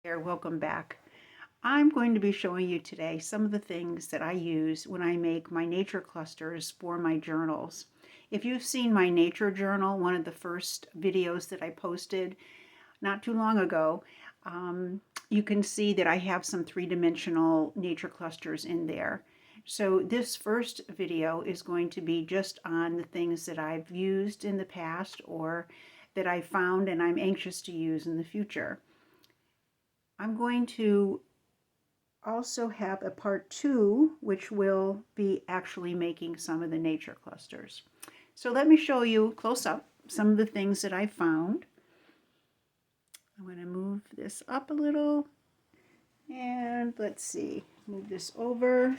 There, welcome back. I'm going to be showing you today some of the things that I use when I make my nature clusters for my journals. If you've seen my nature journal, one of the first videos that I posted not too long ago, you can see that I have some three-dimensional nature clusters in there. So this first video is going to be just on the things that I've used in the past or that I found and I'm anxious to use in the future. I'm going to also have a part 2, which will be actually making some of the nature clusters. So let me show you close up some of the things that I found. I'm going to move this up a little, and let's see, move this over,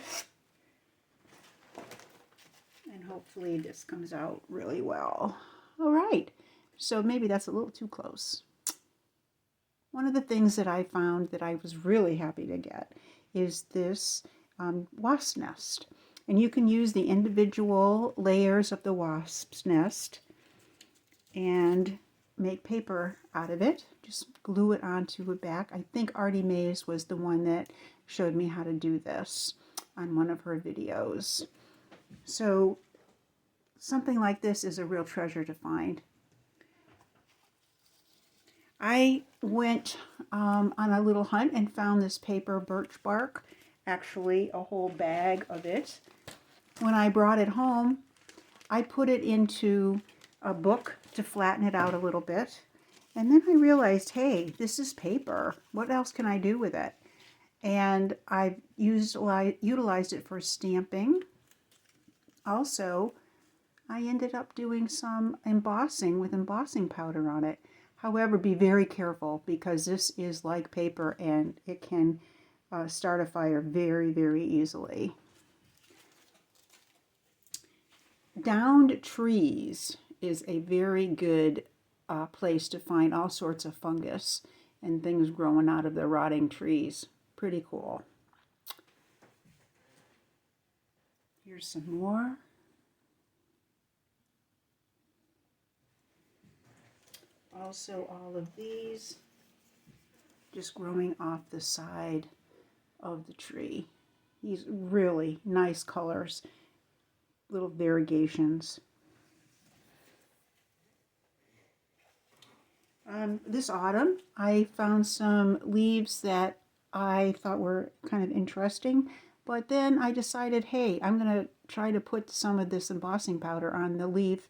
and hopefully this comes out really well. All right, so maybe that's a little too close. One of the things that I found that I was really happy to get is this wasp nest. And you can use the individual layers of the wasp's nest and make paper out of it. Just glue it onto a back. I think Artie Mays was the one that showed me how to do this on one of her videos. So something like this is a real treasure to find. I went on a little hunt and found this paper birch bark, actually a whole bag of it. When I brought it home, I put it into a book to flatten it out a little bit. And then I realized, hey, this is paper. What else can I do with it? And I utilized it for stamping. Also, I ended up doing some embossing with embossing powder on it. However, be very careful because this is like paper and it can start a fire very, very easily. Downed trees is a very good place to find all sorts of fungus and things growing out of the rotting trees. Pretty cool. Here's some more. Also, all of these just growing off the side of the tree. These really nice colors, little variegations. This autumn, I found some leaves that I thought were kind of interesting, but then I decided, hey, I'm going to try to put some of this embossing powder on the leaf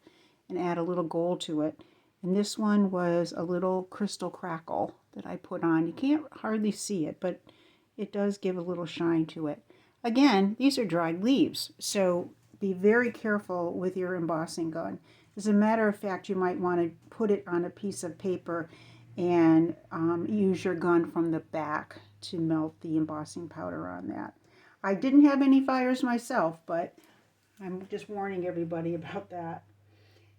and add a little gold to it. And this one was a little crystal crackle that I put on. You can't hardly see it, but it does give a little shine to it. Again, these are dried leaves, so be very careful with your embossing gun. As a matter of fact, you might want to put it on a piece of paper and use your gun from the back to melt the embossing powder on that. I didn't have any fires myself, but I'm just warning everybody about that.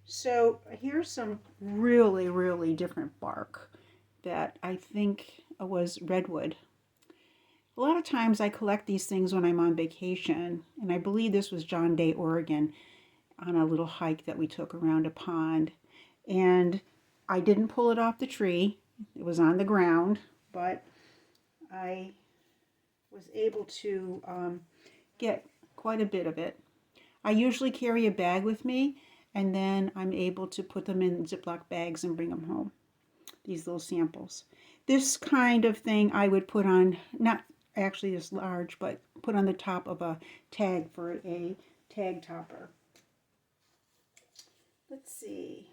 So here's some really, really different bark that I think was redwood. A lot of times I collect these things when I'm on vacation, and I believe this was John Day, Oregon, on a little hike that we took around a pond. And I didn't pull it off the tree. It was on the ground, but I was able to get quite a bit of it. I usually carry a bag with me, and then I'm able to put them in Ziploc bags and bring them home. These little samples. This kind of thing I would put on, not actually this large, but put on the top of a tag for a tag topper. Let's see.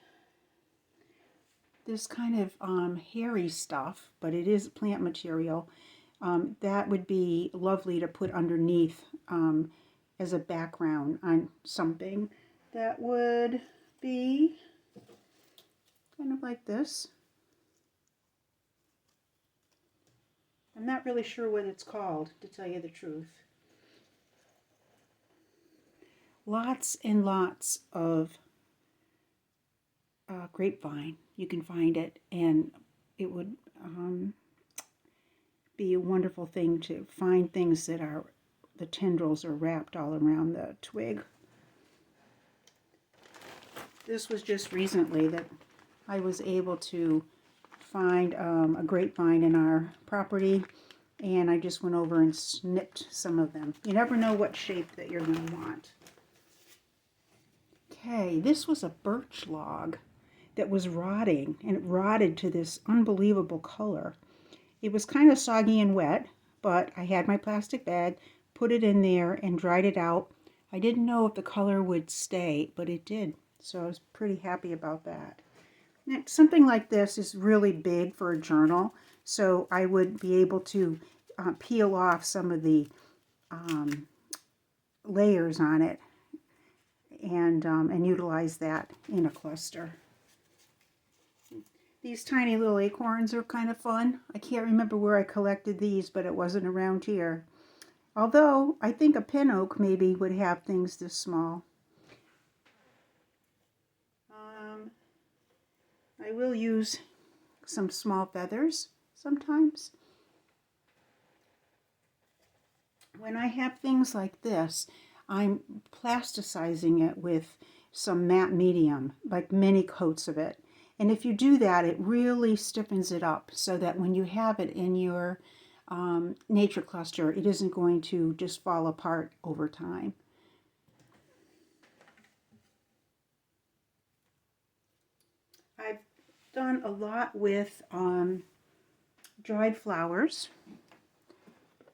This kind of hairy stuff, but it is plant material. That would be lovely to put underneath as a background on something. That would be kind of like this. I'm not really sure what it's called, to tell you the truth. Lots and lots of grapevine. You can find it, and it would be a wonderful thing to find things that are, the tendrils are wrapped all around the twig. This was just recently that I was able to find a grapevine in our property, and I just went over and snipped some of them. You never know what shape that you're going to want. Okay, this was a birch log that was rotting, and it rotted to this unbelievable color. It was kind of soggy and wet, but I had my plastic bag, put it in there, and dried it out. I didn't know if the color would stay, but it did, so I was pretty happy about that. Now, something like this is really big for a journal, so I would be able to peel off some of the layers on it and utilize that in a cluster. These tiny little acorns are kind of fun. I can't remember where I collected these, but it wasn't around here. Although, I think a pin oak maybe would have things this small. I will use some small feathers sometimes. When I have things like this, I'm plasticizing it with some matte medium, like many coats of it. And if you do that, it really stiffens it up so that when you have it in your nature cluster, it isn't going to just fall apart over time. I've done a lot with dried flowers,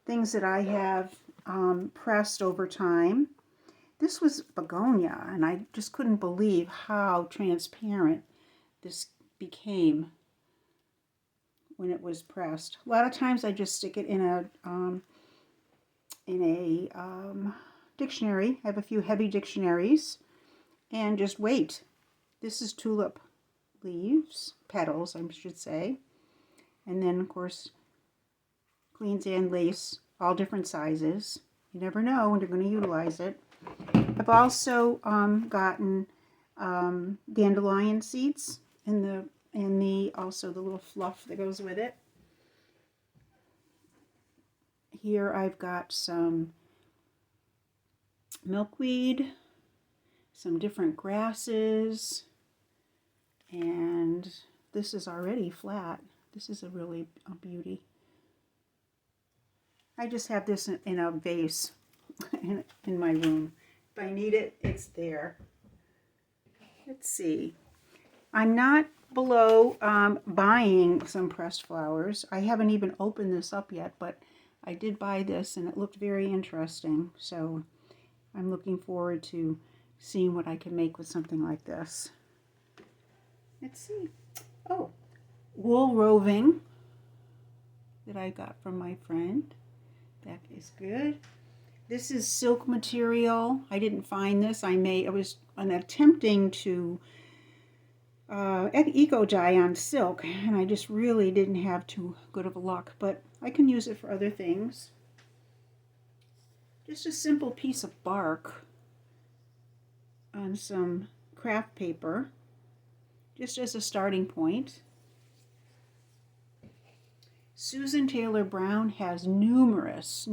things that I have pressed over time. This was begonia, and I just couldn't believe how transparent this became when it was pressed. A lot of times I just stick it in a dictionary. I have a few heavy dictionaries, and just wait. This is tulip leaves, petals, I should say. And then, of course, Queen's Anne lace, all different sizes. You never know when you're going to utilize it. I've also gotten dandelion seeds and also the little fluff that goes with it. Here I've got some milkweed, some different grasses, and this is already flat. This is a beauty. I just have this in a vase in my room. If I need it, it's there. Let's see. I'm not below buying some pressed flowers. I haven't even opened this up yet, but I did buy this and it looked very interesting. So I'm looking forward to seeing what I can make with something like this. Let's see. Oh, wool roving that I got from my friend. That is good. This is silk material. I didn't find this. I was attempting to eco dye on silk, and I just really didn't have too good of a luck, but I can use it for other things. Just a simple piece of bark on some craft paper, just as a starting point. Susan Taylor Brown has numerous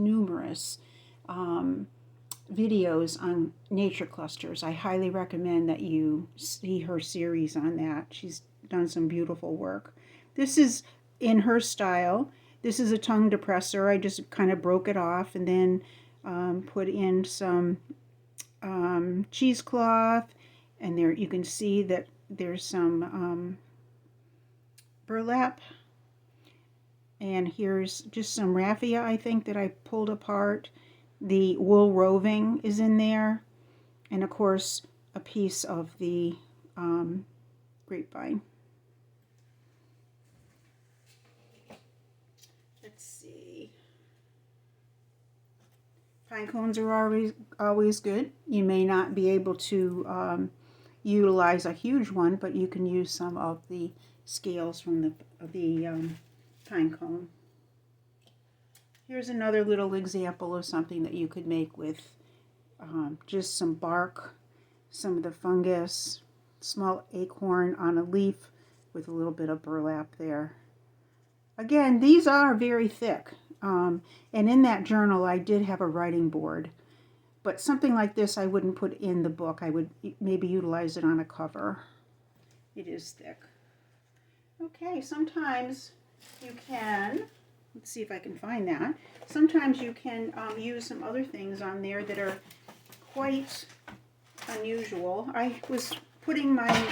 videos on nature clusters. I highly recommend that you see her series on that. She's done some beautiful work. This is in her style. This is a tongue depressor. I just kind of broke it off and then put in some cheesecloth, and there you can see that there's some burlap, and here's just some raffia, I think, that I pulled apart. The wool roving is in there, and of course a piece of the grapevine. Let's see. Pine cones are always good. You may not be able to utilize a huge one, but you can use some of the scales from the pine cone. Here's another little example of something that you could make with just some bark, some of the fungus, small acorn on a leaf with a little bit of burlap there. Again, these are very thick. And in that journal, I did have a writing board. But something like this I wouldn't put in the book. I would maybe utilize it on a cover. It is thick. Okay, sometimes you can, let's see if I can find that. Sometimes you can use some other things on there that are quite unusual. I was putting my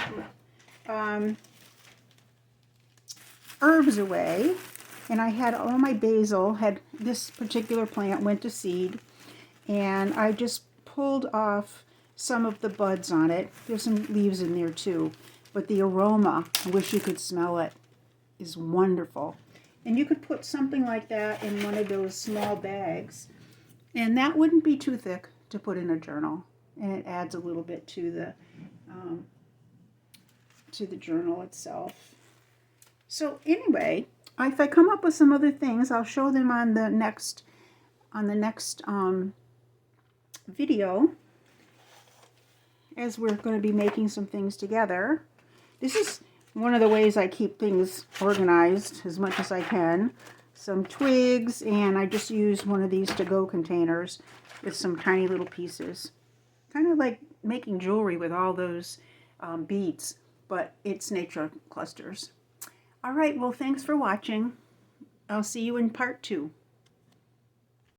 herbs away, and I had all my basil, had this particular plant went to seed, and I just pulled off some of the buds on it. There's some leaves in there too, but the aroma, I wish you could smell it, is wonderful. And you could put something like that in one of those small bags, and that wouldn't be too thick to put in a journal, and it adds a little bit to the journal itself. So anyway, if I come up with some other things, I'll show them on the next video, as we're going to be making some things together. This is one of the ways I keep things organized as much as I can. Some twigs, and I just used one of these to-go containers with some tiny little pieces. Kind of like making jewelry with all those beads, but it's nature clusters. All right, well, thanks for watching. I'll see you in part 2.